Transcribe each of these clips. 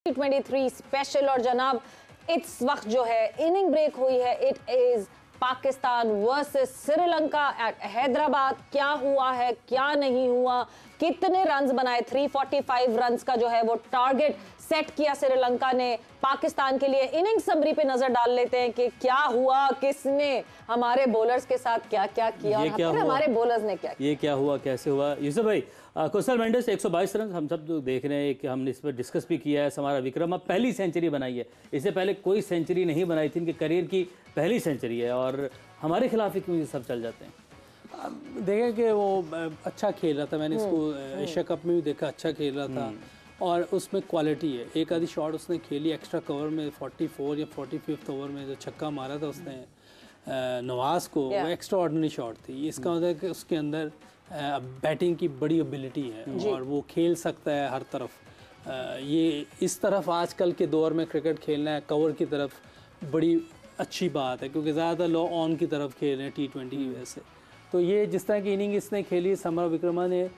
T23 special. और जनाब इस वक्त जो है इनिंग ब्रेक हुई है, it is Pakistan versus Sri Lanka at Hyderabad. क्या हुआ है, क्या नहीं हुआ, कितने रन्स बनाए, 345 रन्स का जो है वो टारगेट सेट किया श्रीलंका ने पाकिस्तान के लिए। इनिंग समरी पे नजर डाल लेते हैं कि क्या हुआ, किसने हमारे बॉलर्स के साथ क्या क्या किया और फिर हमारे बॉलर्स ने क्या किया। ये क्या हुआ, कैसे हुआ। यूसुफ भाई, कुशल मेंडिस 122 रन हम सब देख रहे हैं कि हमने इस पर डिस्कस भी किया है। समारा विक्रम अब पहली सेंचुरी बनाई है, इससे पहले कोई सेंचुरी नहीं बनाई थी, इनके करियर की पहली सेंचुरी है और हमारे खिलाफ ही क्यों ये सब चल जाते हैं। देखें कि वो अच्छा खेल रहा था, मैंने इसको एशिया कप में भी देखा, अच्छा खेल रहा था और उसमें क्वालिटी है। एक आधी शॉट उसने खेली एक्स्ट्रा कवर में 44 या 45 ओवर में जो छक्का मारा था उसने नवाज को, वो एक्स्ट्रा ऑर्डिनरी शॉट थी। इसका मतलब है कि उसके अंदर बैटिंग की बड़ी एबिलिटी है और वो खेल सकता है हर तरफ। ये इस तरफ आजकल के दौर में क्रिकेट खेलना है कवर की तरफ बड़ी अच्छी बात है, क्योंकि ज़्यादातर लोग ऑन की तरफ खेल रहे हैं T20 की वजह से। तो ये जिस तरह की इनिंग इसने खेली समरा विक्रमा ने,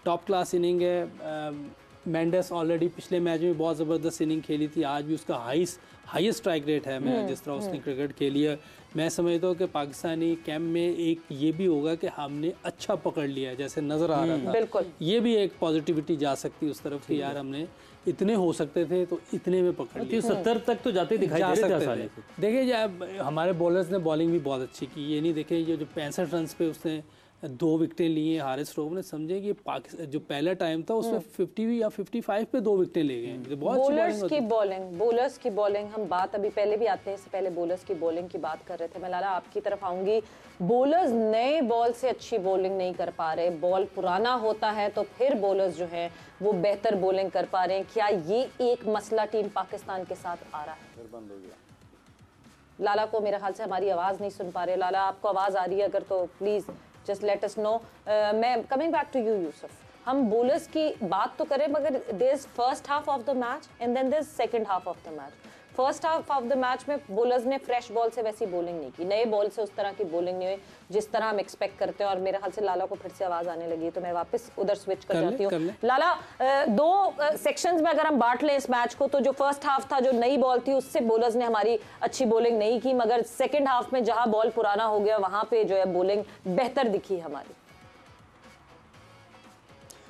टॉप क्लास इनिंग है। मेंडिस ऑलरेडी पिछले मैच में बहुत ज़बरदस्त इनिंग खेली थी, आज भी उसका हाईएस्ट स्ट्राइक रेट है। मैं जिस तरह उसने क्रिकेट खेली है, मैं समझता हूँ कि पाकिस्तानी कैंप में एक ये भी होगा कि हमने अच्छा पकड़ लिया है, जैसे नज़र आ रहा था। बिल्कुल, ये भी एक पॉजिटिविटी जा सकती है उस तरफ कि यार हमने इतने हो सकते थे तो इतने में पकड़ लिया। 70 तक तो जाते दिखाई दे रहे थे। देखिए हमारे बॉलर्स ने बॉलिंग भी बहुत अच्छी की, ये नहीं देखे ये जो 65 रन पे उसने 2 विकेटें ली हैं। हारिस रोव ने समझे कि पाकिस्तान जो पहला टाइम था उसमें 50 या 55 पे 2 विकेटें ले गए। बॉलर्स की बॉलिंग हम बात अभी पहले भी आते हैं, इससे पहले बॉलर्स की बॉलिंग की बात कर रहे थे। मैं लाला आपकी तरफ आऊंगी। बॉलर्स नए बॉल से अच्छी बॉलिंग नहीं कर पा रहे, बॉल पुराना होता है तो फिर बॉलर्स जो है वो बेहतर बॉलिंग कर पा रहे हैं। क्या ये एक मसला टीम पाकिस्तान के साथ आ रहा है? बंद हो गया। लाला को मेरे ख्याल से हमारी आवाज नहीं सुन पा रहे। लाला आपको आवाज आ रही है अगर तो please just let us know. मैं coming back to you Yusuf, हम बॉलर्स की बात तो करें मगर there is first half of the match and then there is second half of the match. First half of the match में bowlers ने fresh ball से वैसी बॉलिंग नहीं की, नए बॉल से उस तरह की बॉलिंग नहीं हुई जिस तरह हम एक्सपेक्ट करते हैं। और मेरे ख्याल से लाला को फिर से आवाज आने लगी तो मैं वापस उधर स्विच कर जाती हूँ। लाला, 2 सेक्शंस में अगर हम बांट लें इस मैच को तो जो फर्स्ट हाफ था, जो नई बॉल थी, उससे बॉलर्स ने हमारी अच्छी बॉलिंग नहीं की, मगर सेकेंड हाफ में जहां बॉल पुराना हो गया वहां पे जो है बॉलिंग बेहतर दिखी हमारी।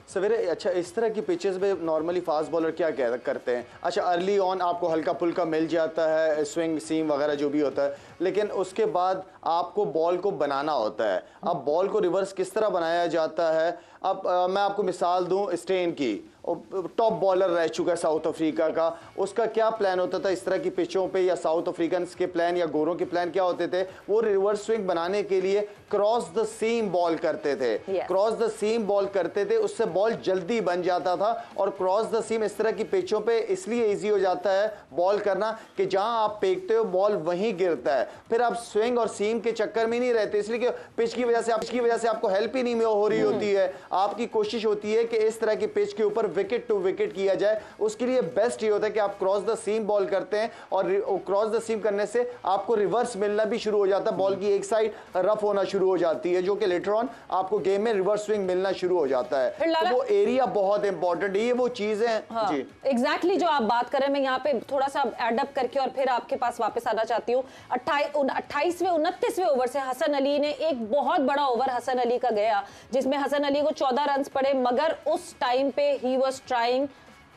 सवेरे अच्छा, इस तरह की पिचेस में नॉर्मली फास्ट बॉलर क्या करते हैं? अच्छा, अर्ली ऑन आपको हल्का फुल्का मिल जाता है, स्विंग सीम वगैरह जो भी होता है, लेकिन उसके बाद आपको बॉल को बनाना होता है। अब बॉल को रिवर्स किस तरह बनाया जाता है? अब मैं आपको मिसाल दूं स्टेन की, टॉप बॉलर रह चुका है साउथ अफ्रीका का, उसका क्या प्लान होता था इस तरह की पिचों पे, या साउथ अफ्रीकन के प्लान या गोरों के प्लान क्या होते थे? वो रिवर्स स्विंग बनाने के लिए क्रॉस द सीम बॉल करते थे। क्रॉस द सीम बॉल करते थे, उससे बॉल जल्दी बन जाता था। और क्रॉस द सीम इस तरह की पिचों पे इसलिए इजी हो जाता है बॉल करना कि जहां आप फेंकते हो बॉल वहीं गिरता है, फिर आप स्विंग और सीम के चक्कर में नहीं रहते, इसलिए कि पिच की वजह से आपको हेल्प ही नहीं हो रही होती है। आपकी कोशिश होती है कि इस तरह की पिच के ऊपर विकेट टू विकेट किया जाए। उसके लिए बेस्ट ये होता है कि आप क्रॉस द सीम बॉल करते हैं और क्रॉस द सीम करने से आपको रिवर्स मिलना भी शुरू हो जाता है, बॉल की एक साइड रफ होना शुरू हो जाती है, जो कि लेटर ऑन आपको गेम में रिवर्स स्विंग मिलना शुरू हो जाता है। तो वो एरिया बहुत इंपॉर्टेंट है, ये वो चीजें हैं। हाँ, जी एग्जैक्टली जो आप बात कर रहे हैं, मैं यहाँ पे थोड़ा सा एड अप करके और फिर आपके पास वापस आना चाहती हूँ। 28वें 29वें ओवर से हसन अली ने एक बहुत बड़ा ओवर हसन अली का गया जिसमें हसन अली को 14 रन पड़े, मगर उस टाइम पे ही वाज ट्राइंग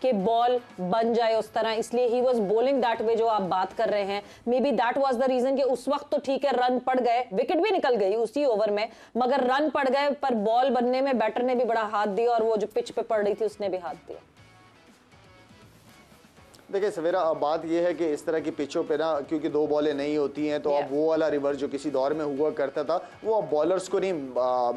कि बॉल बन जाए उस तरह, इसलिए ही वाज बॉलिंग दैट वे जो आप बात कर रहे हैं। Maybe that was the reason कि उस वक्त तो ठीक है रन पड़ गए, विकेट भी निकल गई उसी ओवर में, मगर रन पड़ गए, पर बॉल बनने में बैटर ने भी बड़ा हाथ दिया और वो जो पिच पे पड़ रही थी उसने भी हाथ दिया। देखिए सवेरा, अब बात यह है कि इस तरह की पिचों पे ना, क्योंकि 2 बॉलें नहीं होती हैं, तो अब वो वाला रिवर्स जो किसी दौर में हुआ करता था वो अब बॉलर्स को नहीं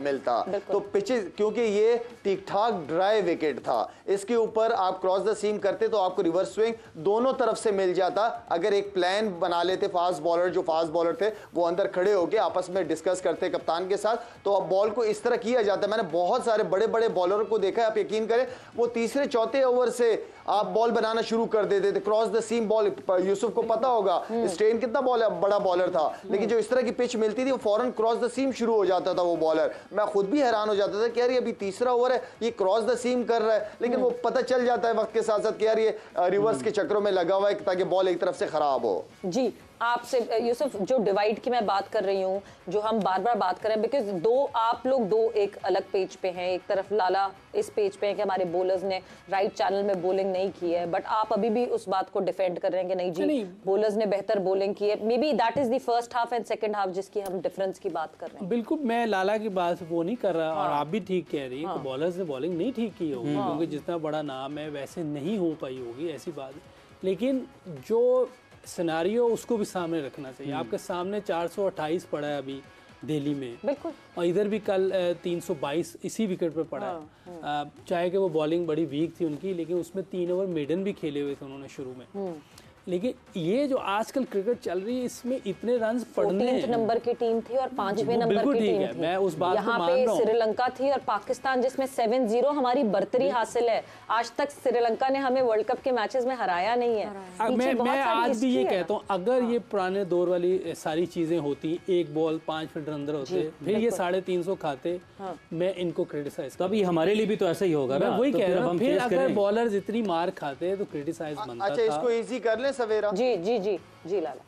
मिलता। तो पिचेस, क्योंकि ये ठीक ठाक ड्राई विकेट था, इसके ऊपर आप क्रॉस द सीम करते तो आपको रिवर्स स्विंग दोनों तरफ से मिल जाता। अगर एक प्लान बना लेते फास्ट बॉलर, जो फास्ट बॉलर थे वो अंदर खड़े होकर आपस में डिस्कस करते कप्तान के साथ, तो अब बॉल को इस तरह किया जाता है। मैंने बहुत सारे बड़े बड़े बॉलर को देखा है, आप यकीन करें, वो तीसरे चौथे ओवर से आप बॉल बनाना शुरू कर देते देते थे, cross the seam ball. Yousuf को पता होगा स्टेन कितना बड़ा बॉलर था, लेकिन जो इस तरह की पिच मिलती थी वो फौरन क्रॉस द सीम शुरू हो जाता था वो बॉलर। मैं खुद भी हैरान हो जाता था कि यार ये अभी तीसरा ओवर है, ये क्रॉस द सीम कर रहा है, लेकिन वो पता चल जाता है वक्त के साथ साथ कि यार ये रिवर्स के चक्करों में लगा हुआ है ताकि बॉल एक तरफ से खराब हो। जी आपसे यूसुफ, जो डिवाइड की मैं बात कर रही हूँ, जो हम बार बार बात कर रहे हैं, बिकॉज दो आप लोग दो एक अलग पेज पे हैं, एक तरफ लाला इस पेज पे है कि हमारे बॉलर्स ने राइट चैनल में बॉलिंग नहीं की है, बट आप अभी भी उस बात को डिफेंड कर रहे हैं कि नहीं जी बॉलर्स ने बेहतर बॉलिंग की है। May be that is the first half and second half जिसकी हम डिफरेंस की बात कर रहे हैं। बिल्कुल, मैं लाला की बात वो नहीं कर रहा, और आप भी ठीक कह रही हैं कि बॉलर्स ने बॉलिंग नहीं ठीक की होगी, क्योंकि जितना बड़ा नाम है वैसे नहीं हो पाई होगी, ऐसी बात है। लेकिन जो सिनारियो उसको भी सामने रखना चाहिए। आपके सामने 428 पड़ा है अभी दिल्ली में, बिल्कुल, और इधर भी कल 322 इसी विकेट पे पड़ा है। चाहे कि वो बॉलिंग बड़ी वीक थी उनकी, लेकिन उसमें 3 ओवर मेडन भी खेले हुए थे उन्होंने शुरू में। लेकिन ये जो आजकल क्रिकेट चल रही है इसमें इतने रन्स पड़ने हैं। 14 नंबर की टीम थी और 5वें नंबर की टीम थी। मैं उस बात को मान रहा हूं। श्रीलंका थी और पाकिस्तान, जिसमें 7-0 हमारी बढ़तरी हासिल है। आज तक श्रीलंका ने हमें वर्ल्ड कप के मैचेस में हराया नहीं है। मैं आज भी ये कहता हूँ, अगर ये पुराने दौर वाली सारी चीजें होती, एक बॉल 5 फीट अंदर होते, फिर ये 350 खाते, मैं इनको क्रिटिसाइज। तो अभी हमारे लिए भी तो ऐसा ही होगा ना, वही तो कह रहा हूँ। फिर अगर करें। बॉलर्स इतनी मार खाते तो क्रिटिसाइज बनता था। अच्छा, इसको इजी कर ले सवेरा। जी जी जी जी लाला,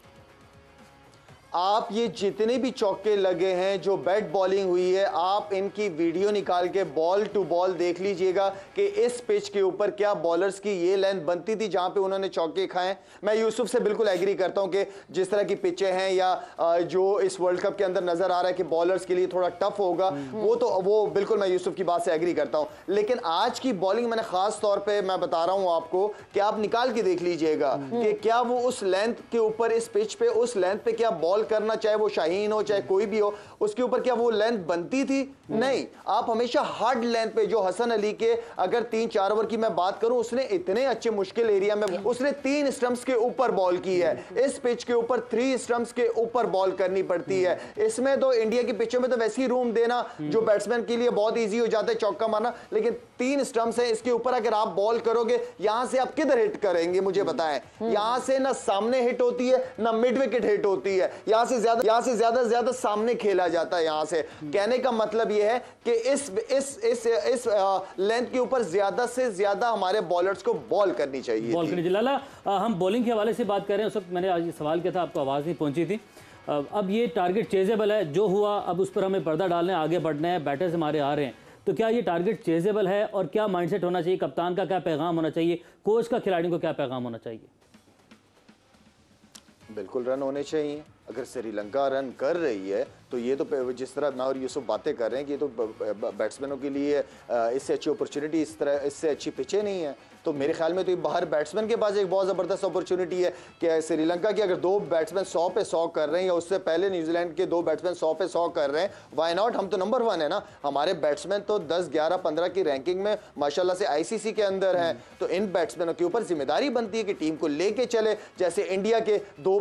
आप ये जितने भी चौके लगे हैं, जो बैट बॉलिंग हुई है, आप इनकी वीडियो निकाल के बॉल टू बॉल देख लीजिएगा कि इस पिच के ऊपर क्या बॉलर्स की ये लेंथ बनती थी जहां पे उन्होंने चौके खाए। मैं यूसुफ से बिल्कुल एग्री करता हूं कि जिस तरह की पिचें हैं या जो इस वर्ल्ड कप के अंदर नजर आ रहा है कि बॉलर्स के लिए थोड़ा टफ होगा, वो बिल्कुल मैं यूसुफ की बात से एग्री करता हूं। लेकिन आज की बॉलिंग मैंने खास तौर पर मैं बता रहा हूं आपको कि आप निकाल के देख लीजिएगा कि क्या वो उस लेंथ के ऊपर, इस पिच पे उस लेंथ पे क्या बॉल करना, चाहे वो शाहीन हो चाहे कोई भी हो, उसके ऊपर क्या वो लेंथ बनती थी? नहीं। आप हमेशा हार्ड लेंथ पे, जो हसन अली के अगर 3-4 ओवर की मैं बात करूं, उसने इतने अच्छे मुश्किल एरिया में उसने 3 स्टंप्स के ऊपर बॉल की है। इस पिच के ऊपर 3 स्टंप्स के ऊपर बॉल करनी पड़ती है। इसमें तो इंडिया की पिचों में तो वैसे ही रूम देना जो बैट्समैन के लिए बहुत ईजी हो जाता है, चौका मारना, लेकिन 3 स्टंप्स है, इसके ऊपर अगर आप बॉल करोगे, यहां से आप किधर हिट करेंगे मुझे बताएं? यहां से ना सामने हिट होती है ना मिड विकेट हिट होती है, यहां से ज्यादा सामने खेला जाता है। यहां से कहने का मतलब यह है कि इस लेंथ के ऊपर ज्यादा से ज्यादा हमारे बॉलर्स को बॉल करनी चाहिए। लाला, हम बॉलिंग के हवाले से बात कर रहे हैं। उस वक्त मैंने आज सवाल किया था, आपको आवाज़ नहीं पहुंची थी। अब ये टारगेट चेजेबल है, जो हुआ अब उस पर हमें पर्दा डालना है, आगे बढ़ना है, बैटर्स हमारे आ रहे हैं, तो क्या ये टारगेट चेजेबल है? और क्या माइंडसेट होना चाहिए, कप्तान का क्या पैगाम होना चाहिए, कोच का खिलाड़ियों को क्या पैगाम होना चाहिए? बिल्कुल रन होने चाहिए। अगर श्रीलंका रन कर रही है तो ये तो जिस तरह मैं और यूसुफ बातें कर रहे हैं कि ये तो बैट्समैनों के लिए इससे अच्छी अपॉर्चुनिटी, इससे अच्छी पिचें नहीं है। तो मेरे ख्याल में तो ये बाहर बैट्समैन के पास एक बहुत ज़बरदस्त अपॉर्चुनिटी है कि श्रीलंका की अगर 2 बैट्समैन 100 पे 100 कर रहे हैं, या उससे पहले न्यूजीलैंड के 2 बैट्समैन 100 पे 100 कर रहे हैं, वाई नॉट? हम तो नंबर 1 है ना। हमारे बैट्समैन तो 10, 11, 15 की रैंकिंग में माशाल्लाह से ICC के अंदर हैं। तो इन बैट्समैनों के ऊपर जिम्मेदारी बनती है कि टीम को लेके चले। जैसे इंडिया के 2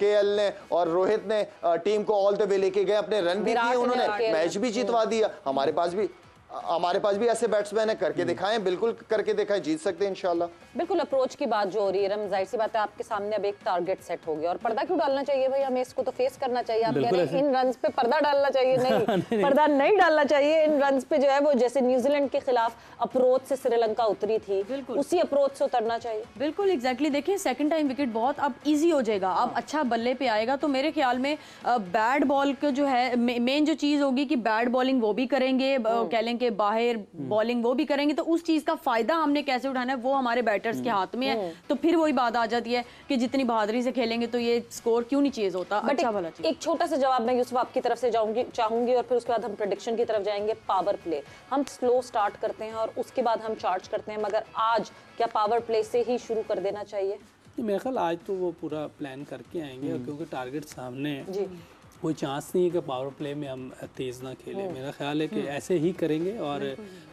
KL ने और रोहित ने टीम को ऑल द वे लेके गए, अपने रन भी किए, उन्होंने मैच भी जितवा दिया। हमारे पास भी ऐसे बैट्समैन है, करके दिखाएं, बिल्कुल करके दिखाएं, जीत सकते हैं इंशाल्लाह। बिल्कुल अप्रोच की बात जो हो रही है, जाहिर सी बात है आपके सामने अब एक टारगेट सेट हो गया, और पर्दा क्यों डालना चाहिए भाई? हमें इसको तो फेस करना चाहिए। आप कह रहे हैं इन रन्स पे पर्दा डालना चाहिए? नहीं, पर्दा नहीं डालना चाहिए। इन रन्स पे जो है वो जैसे न्यूजीलैंड के खिलाफ अप्रोच से श्रीलंका उतरी थी, उसी अप्रोच से उतरना चाहिए। बिल्कुल एग्जैक्टली। देखिए सेकंड टाइम विकेट बहुत अब ईजी हो जाएगा, अब अच्छा बल्ले पे आएगा। तो मेरे ख्याल में बैड बॉल का जो है मेन जो चीज होगी कि बैड बॉलिंग वो भी करेंगे, कह लें कि बाहर बॉलिंग वो भी करेंगे, तो उस चीज का फायदा हमने कैसे उठाना है वो हमारे बैटर्स के हाथ में है। तो फिर वही बात आ जाती है कि जितनी बहादुरी से खेलेंगे तो ये स्कोर क्यों नहीं चेज होता। अच्छा भला चीज। एक छोटा सा जवाब मैं यूसुफ आपकी तरफ से चाहूंगी और फिर उसके बाद हम प्रेडिक्शन की तरफ जाएंगे। पावर प्ले हम स्लो स्टार्ट करते हैं और उसके बाद हम चार्ज करते हैं, मगर आज क्या पावर प्ले से ही शुरू कर देना चाहिए? मेरे ख्याल आज तो वो पूरा प्लान करके आएंगे, क्योंकि टारगेट सामने है। कोई चांस नहीं है कि पावर प्ले में हम तेज़ ना खेलें। मेरा ख्याल है कि ऐसे ही करेंगे, और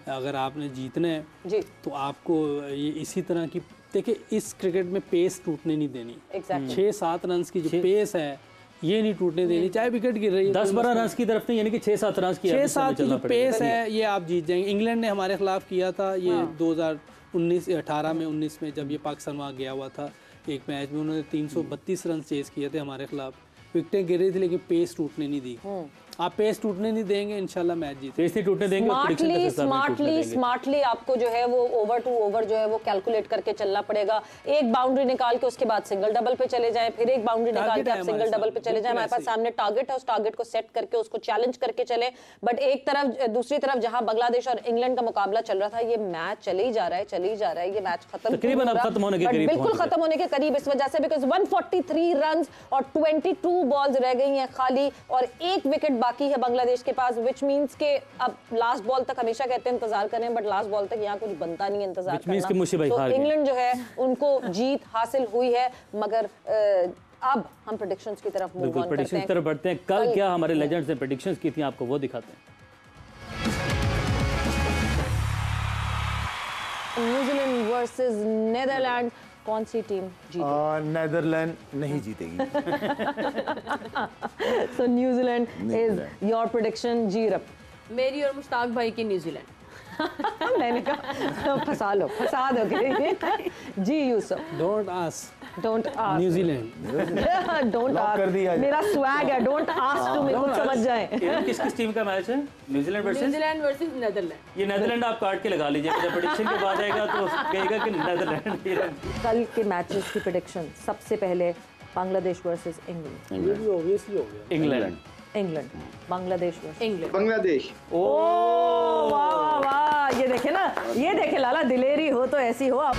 अगर आपने जीतना है तो आपको ये इसी तरह की, देखिए इस क्रिकेट में पेस टूटने नहीं देनी। 6-7 रन की जो पेस है ये नहीं टूटने देनी, चाहे विकेट गिर रही है। 10-12 रन की तरफ नहीं, यानी कि 6-7 रन की 6-7 की जो पेस है ये आप जीत जाएंगे। इंग्लैंड ने हमारे खिलाफ किया था ये 2000 18 में 19 में जब ये पाकिस्तान वहाँ गया हुआ था, एक मैच में उन्होंने 332 रन चेस किए थे हमारे खिलाफ। विकेटें गिर रही थी लेकिन पेस टूटने नहीं दी। आप पेस टूटने नहीं देंगे, इंशाल्लाह मैच जीते। पेस नहीं टूटने देंगे और prediction के हिसाब में टूटने देंगे। स्मार्टली आपको जो है वो ओवर टू ओवर जो है वो कैलकुलेट करके चलना पड़ेगा। एक बाउंड्री निकाल के उसके बाद सिंगल डबल पे चले जाएं, फिर एक बाउंड्री निकाल के आप सिंगल डबल पे चले जाएं। हमारे पास सामने टारगेट है, उस टारगेट को सेट करके उसको चैलेंज करके चले। बट एक तरफ दूसरी तरफ जहां बांग्लादेश और इंग्लैंड का मुकाबला चल रहा था, ये मैच चले ही जा रहा है, ये मैच खत्म तकरीबन अब खत्म होने के करीब बिल्कुल खत्म होने के करीब इस वजह से, बिकॉज 143 रन और 22 बॉल्स रह गई हैं खाली और एक विकेट बाकी है बांग्लादेश के पास, विच मींस के अब लास्ट बॉल तक हमेशा कहते हैं इंतजार करें, बट लास्ट बॉल तक यहाँ कुछ बनता नहीं है इंतजार करना। तो इंग्लैंड जो है उनको जीत हासिल हुई है, मगर अब हम प्रेडिक्शंस की तरफ मूव ऑन करते हैं। तरफ बढ़ते हैं। कल क्या हमारे लेजेंड्स ने प्रेडिक्शंस की थी, आपको वो दिखाते हैं। न्यूजीलैंड वर्सेस नीदरलैंड, कौन सी टीम जीतेगी? नीदरलैंड नहीं जीतेगी। So New Zealand is your prediction. जीरप? मेरी और मुश्ताक भाई की न्यूजीलैंड। मैंने कहा फंसा दो ji Yusuf. Don't ask New Zealand. Don't ask मेरा स्वैग है, डोंट आस्क टू, मेरे को समझ जाए। किस टीम का मैच है? New Zealand versus Netherland. ये नीदरलैंड आप काट के लगा लीजिए, जब प्रेडिक्शन के बाद आएगा तो कहेगा कि नीदरलैंड। कल के मैचेस की प्रेडिक्शन, सबसे पहले बांग्लादेश वर्सेस इंग्लैंड। ये भी ऑब्वियसली हो गया। England Bangladesh versus England. Bangladesh. ओ वाह वाह, ये देखे ना, ये देखे लाला, दिलेरी हो तो ऐसी हो आप।